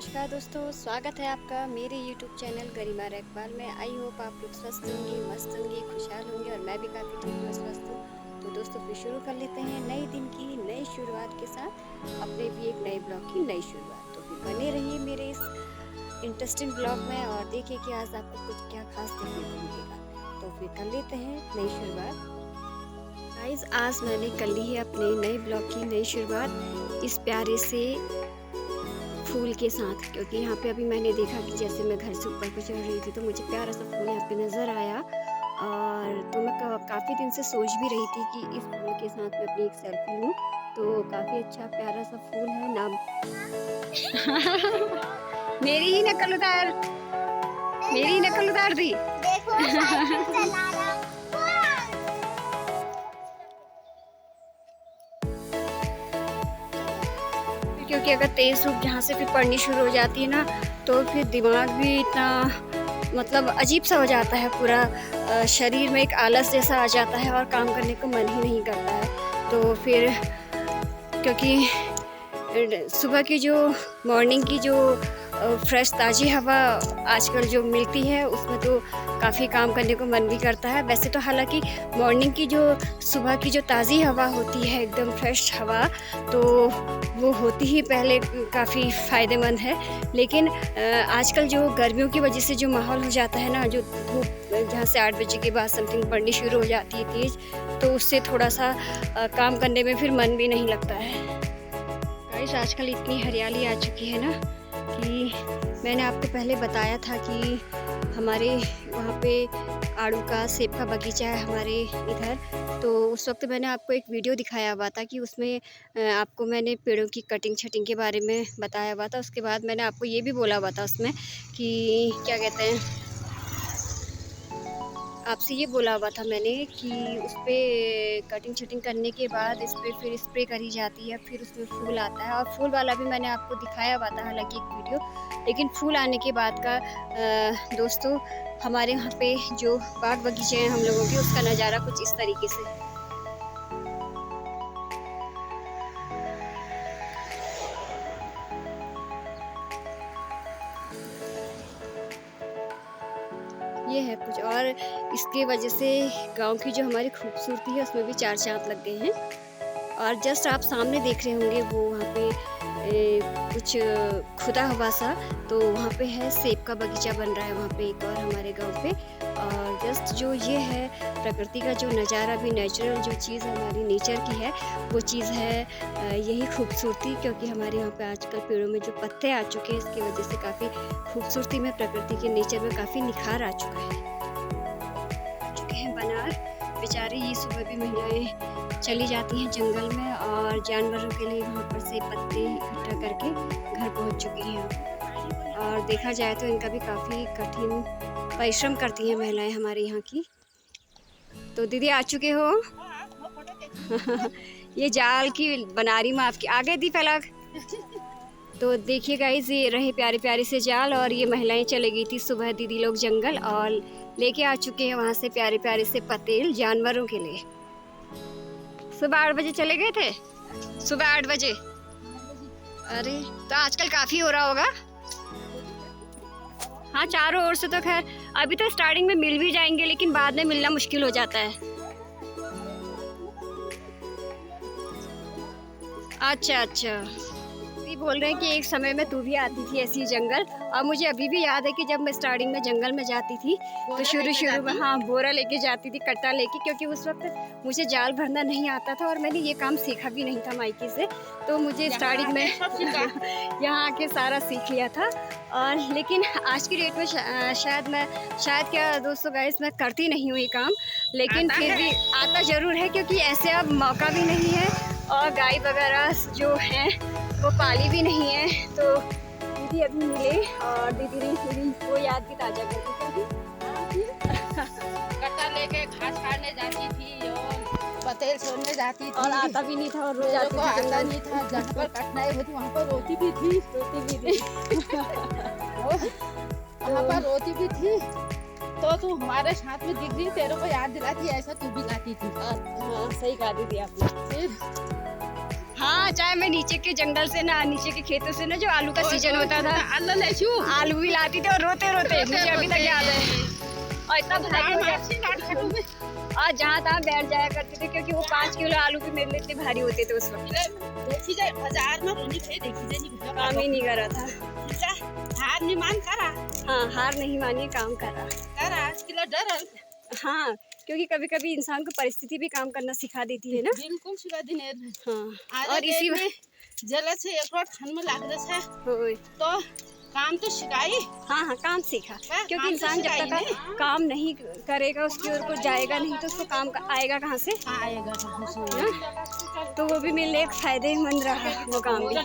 नमस्कार दोस्तों, स्वागत है आपका मेरे YouTube चैनल गरिमा रैकवाल में। आई होप आप लोग स्वस्थ होंगे, मस्त होंगे, खुशहाल होंगे और मैं भी काफ़ी ठीक हूँ, स्वस्थ हूँ। तो दोस्तों फिर शुरू कर लेते हैं नए दिन की नई शुरुआत के साथ अपने भी एक नए ब्लॉग की नई शुरुआत। तो फिर बने रहिए मेरे इस इंटरेस्टिंग ब्लॉग में और देखिए कि आज आपको कुछ क्या खास देखने को मिलेगा। तो फिर कर लेते हैं नई शुरुआत। गाइस, आज मैंने कर ली है अपने नए ब्लॉग की नई शुरुआत इस प्यारे से फूल के साथ, क्योंकि यहाँ पे अभी मैंने देखा कि जैसे मैं घर से ऊपर को चढ़ रही थी तो मुझे प्यारा सा फूल यहाँ पे नज़र आया। और तो मैं काफ़ी दिन से सोच भी रही थी कि इस फूल के साथ मैं अपनी एक सेल्फी लूँ। तो काफ़ी अच्छा प्यारा सा फूल है नाम मेरी ही नकल उतार, मेरी ही नकल उतार दी। देखो चला रहा। क्योंकि अगर तेज़ धूप जहाँ से फिर पड़नी शुरू हो जाती है ना, तो फिर दिमाग भी इतना मतलब अजीब सा हो जाता है, पूरा शरीर में एक आलस जैसा आ जाता है और काम करने को मन ही नहीं करता है। तो फिर क्योंकि सुबह की जो मॉर्निंग की जो फ्रेश ताज़ी हवा आजकल जो मिलती है उसमें तो काफ़ी काम करने को मन भी करता है। वैसे तो हालांकि मॉर्निंग की जो सुबह की जो ताज़ी हवा होती है, एकदम फ्रेश हवा, तो वो होती ही पहले काफ़ी फ़ायदेमंद है। लेकिन आजकल जो गर्मियों की वजह से जो माहौल हो जाता है ना, जो धूप जहाँ से 8 बजे के बाद समथिंग पड़नी शुरू हो जाती है तेज़, तो उससे थोड़ा सा काम करने में फिर मन भी नहीं लगता है। गाइस, आजकल इतनी हरियाली आ चुकी है ना कि मैंने आपको पहले बताया था कि हमारे वहाँ पे आड़ू का सेब का बगीचा है हमारे इधर। तो उस वक्त मैंने आपको एक वीडियो दिखाया हुआ था कि उसमें आपको मैंने पेड़ों की कटिंग छटिंग के बारे में बताया हुआ था। उसके बाद मैंने आपको ये भी बोला हुआ था उसमें कि क्या कहते हैं, आपसे ये बोला हुआ था मैंने कि उस पर कटिंग छटिंग करने के बाद इस पर फिर स्प्रे करी जाती है, फिर उसमें फूल आता है। और फूल वाला भी मैंने आपको दिखाया हुआ था हालांकि एक वीडियो। लेकिन फूल आने के बाद का दोस्तों, हमारे यहाँ पे जो बाग बगीचे हैं हम लोगों के, उसका नज़ारा कुछ इस तरीके से है। ये है कुछ, और इसके वजह से गांव की जो हमारी खूबसूरती है उसमें भी चार चांद लग गए हैं। और जस्ट आप सामने देख रहे होंगे वो वहाँ पे कुछ खुदा हुआ सा, तो वहाँ पे है सेब का बगीचा बन रहा है वहाँ पे एक और हमारे गांव पे। और जस्ट जो ये है प्रकृति का जो नज़ारा, भी नेचुरल जो चीज़ हमारी नेचर की है वो चीज़ है यही खूबसूरती। क्योंकि हमारे यहाँ पे आजकल पेड़ों में जो पत्ते आ चुके हैं, इसकी वजह से काफ़ी खूबसूरती में, प्रकृति के नेचर में काफ़ी निखार आ चुका है। चुके हैं बनार बेचारे, ये सुबह भी महिलाएं चली जाती हैं जंगल में और जानवरों के लिए वहाँ पर से पत्ते इकट्ठा करके घर पहुँच चुकी हैं। और देखा जाए तो इनका भी काफ़ी कठिन परिश्रम करती हैं महिलाएं हमारे यहाँ की। तो दीदी आ चुके हो? ये जाल की बनारी माफ की आगे दी फैला। तो देखिए गाइस, ये रहे प्यारे प्यारे से जाल, और ये महिलाएं चले गई थी सुबह दीदी लोग जंगल और लेके आ चुके हैं वहाँ से प्यारे प्यारे से पतेल जानवरों के लिए। सुबह 8 बजे चले गए थे, सुबह 8 बजे। अरे तो आजकल काफ़ी हो रहा होगा। हाँ, चारों ओर से तो खैर अभी तो स्टार्टिंग में मिल भी जाएंगे, लेकिन बाद में मिलना मुश्किल हो जाता है। अच्छा अच्छा, बोल रहे हैं कि एक समय में तू भी आती थी ऐसी जंगल। और मुझे अभी भी याद है कि जब मैं स्टार्टिंग में जंगल में जाती थी तो शुरू में हाँ बोरा लेके जाती थी, कट्टा लेके, क्योंकि उस वक्त मुझे जाल भरना नहीं आता था और मैंने ये काम सीखा भी नहीं था मायके से। तो मुझे स्टार्टिंग में यहाँ आके सारा सीख लिया था। और लेकिन आज की डेट में शायद क्या दोस्तों गाइस, मैं करती नहीं हूँ ये काम, लेकिन फिर भी आता ज़रूर है, क्योंकि ऐसे अब मौका भी नहीं है और गाय वगैरह जो हैं वो पाली भी नहीं है। तो दीदी अभी मिले और दीदी ने थोड़ी वो याद भी ताज़ा कर दी। कट्टा लेके घास काटने जाती थी और पतेल छोड़ने जाती थी, और आता भी नहीं था और रोज आती थी। आता नहीं था, जहाँ पर कठिनाई होती वहाँ पर रोती भी थी, वहाँ पर रोती भी थी। तो तू हमारे साथ में दिख रही, तेरे को याद दिलाती, ऐसा तू भी लाती थी। हाँ, सही कहा दीदी आपने। हाँ, चाहे मैं नीचे के जंगल से ना, नीचे के खेतों से ना, जो आलू का सीजन होता था, आलू भी लाती थी और रोते रोते मुझे अभी तक याद है। और इतना भारी हो गया और जहाँ तहाँ बैठ जाया करते थे, क्योंकि वो 5 किलो आलू भी मेरे लिए इतने भारी होते थे उस वक्त। बाजार में काम ही नहीं कर रहा था। हार नहीं मान करा। हाँ, हार नहीं मानी, काम कर रहा। किलो डरल। हाँ, क्योंकि कभी कभी इंसान को परिस्थिति भी काम करना सिखा देती है ना। बिल्कुल सिखा दी ने। हाँ, और इसी में जला से एक बार ठंड में लग रहा होय। तो काम तो सिखाई। हाँ, काम सीखा, क्योंकि काम तो इंसान जब सिखाई तक काम नहीं करेगा, उसकी ओर को जाएगा नहीं, तो उसको काम आएगा कहाँ से? आएगा कहाँ से? हाँ? तो वो भी मेरे लिए एक फायदेमंद रहा वो काम भी।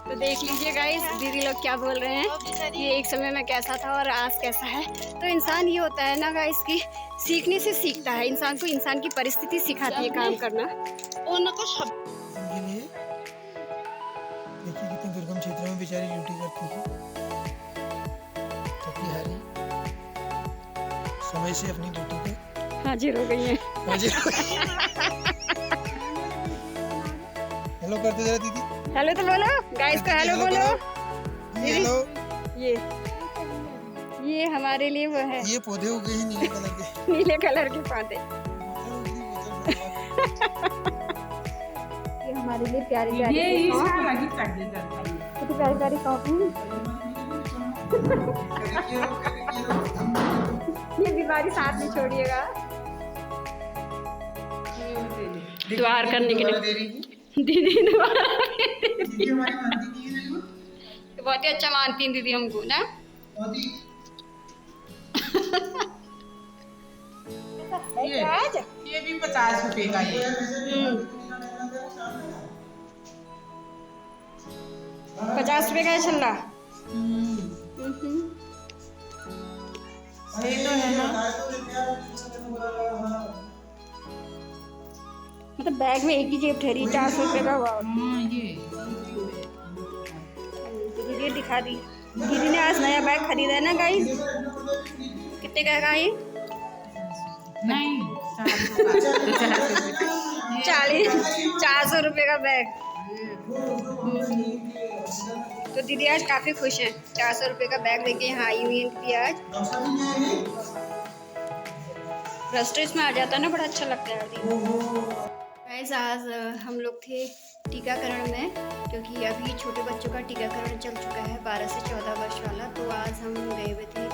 तो देख लीजिए गाइस, दीदी लोग क्या बोल रहे हैं, ये एक समय में कैसा था और आज कैसा है। तो इंसान ये होता है ना गाइस कि सीखने से सीखता है, इंसान को इंसान की परिस्थिति सिखाती है काम करना। देखिए कितने दुर्गम क्षेत्रों में बेचारी ड्यूटी करती है, थकी हारी समय से अपनी ड्यूटी पे हाजिर हो गई है। हेलो करते जरा दीदी। हेलो तो बोलो गाइस को, हेलो बोलो। हेलो। ये हमारे लिए वो है, ये पौधे उगे हैं नीले कलर के। नीले कलर के पौधे। ये हमारे लिए प्यारी प्यारी ये बीमारी साथ में छोड़िएगा। द्वार करने के लिए दीदी बहुत ही अच्छा मानती हैं दीदी हमको ना। ये भी 50 रुपए का ये। 50 रुपए का है छल्ला। सही तो है ना। मतलब बैग में एक ही जेब ठहरी, 400 रुपए का हुआ। ये दीदी दिखा दी, दीदी ने आज नया बैग खरीदा है ना गाइस। कितने का है ये? नहीं 400 रुपए का बैग। तो दीदी आज काफी खुश है, 400 रुपए का बैग लेके यहाँ आई हुई है दीदी आज। रेस्टोरेंट में आ जाता है ना, बड़ा अच्छा लगता है दीदी। गाइस आज हम लोग थे टीकाकरण में, क्योंकि अभी छोटे बच्चों का टीकाकरण चल चुका है 12 से 14 वर्ष वाला। तो आज हम गए हुए थे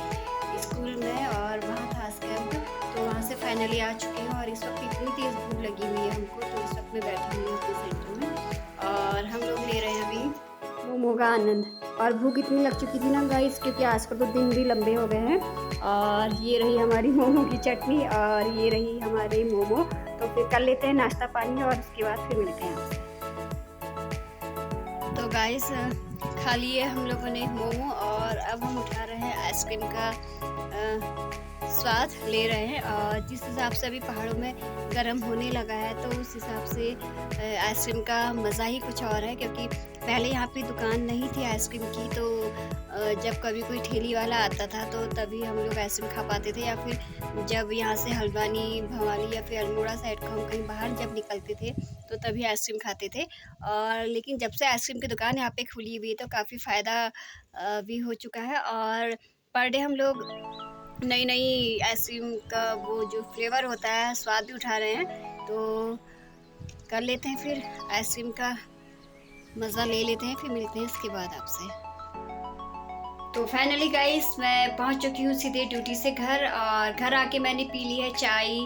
स्कूल में और वहाँ था कैंप, तो वहाँ से फाइनली आ चुके हैं। और इस वक्त इतनी तेज़ भूख लगी हुई है हमको, तो इस वक्त में बैठी हुई हूँ अपने सेंटर में और हम लोग ले रहे हैं अभी मोमो का आनंद। और भूख इतनी लग चुकी थी ना गाइस, क्योंकि आजकल तो दिन भी लंबे हो गए हैं। और ये रही हमारी मोमो की चटनी और ये रही हमारी मोमो। तो फिर कर लेते हैं नाश्ता पानी और उसके बाद फिर मिलते हैं आपसे। तो गाइस खा लिए हम लोगों ने मोमो और अब हम उठा रहे हैं आइसक्रीम का स्वाद ले रहे हैं। और जिस हिसाब से अभी पहाड़ों में गर्म होने लगा है, तो उस हिसाब से आइसक्रीम का मज़ा ही कुछ और है। क्योंकि पहले यहाँ पे दुकान नहीं थी आइसक्रीम की, तो जब कभी कोई ठेली वाला आता था तो तभी हम लोग आइसक्रीम खा पाते थे, या फिर जब यहाँ से हल्द्वानी, भवानी या फिर अल्मोड़ा साइड को हम कहीं बाहर जब निकलते थे तो तभी आइसक्रीम खाते थे। और लेकिन जब से आइसक्रीम की दुकान यहाँ पे खुली हुई है तो काफ़ी फ़ायदा भी हो चुका है। और पर डे हम लोग नई नई आइसक्रीम का वो जो फ्लेवर होता है स्वाद भी उठा रहे हैं। तो कर लेते हैं फिर आइसक्रीम का मज़ा ले लेते हैं, फिर मिलते हैं इसके बाद आपसे। तो फाइनली गाइस मैं पहुंच चुकी हूँ सीधे ड्यूटी से घर, और घर आके मैंने पी ली है चाय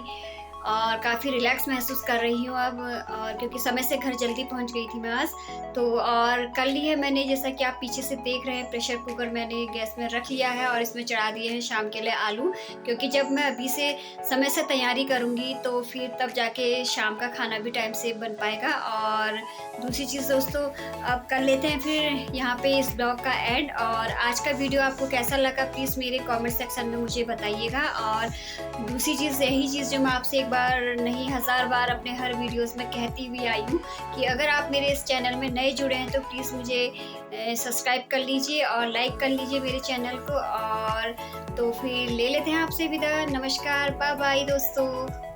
और काफ़ी रिलैक्स महसूस कर रही हूँ अब। और क्योंकि समय से घर जल्दी पहुँच गई थी मैं आज, तो और कर ली है मैंने, जैसा कि आप पीछे से देख रहे हैं, प्रेशर कुकर मैंने गैस में रख लिया है और इसमें चढ़ा दिए हैं शाम के लिए आलू। क्योंकि जब मैं अभी से समय से तैयारी करूँगी तो फिर तब जाके शाम का खाना भी टाइम से बन पाएगा। और दूसरी चीज़ दोस्तों, अब कर लेते हैं फिर यहाँ पे इस ब्लॉग का एंड। और आज का वीडियो आपको कैसा लगा प्लीज़ मेरे कमेंट सेक्शन में मुझे बताइएगा। और दूसरी चीज़, यही चीज़ जो मैं आपसे एक बार नहीं 1000 बार अपने हर वीडियोस में कहती हुई आई हूँ कि अगर आप मेरे इस चैनल में नए जुड़े हैं तो प्लीज़ मुझे सब्सक्राइब कर लीजिए और लाइक कर लीजिए मेरे चैनल को। और तो फिर ले लेते हैं आपसे विदा। नमस्कार, बाय बाय दोस्तों।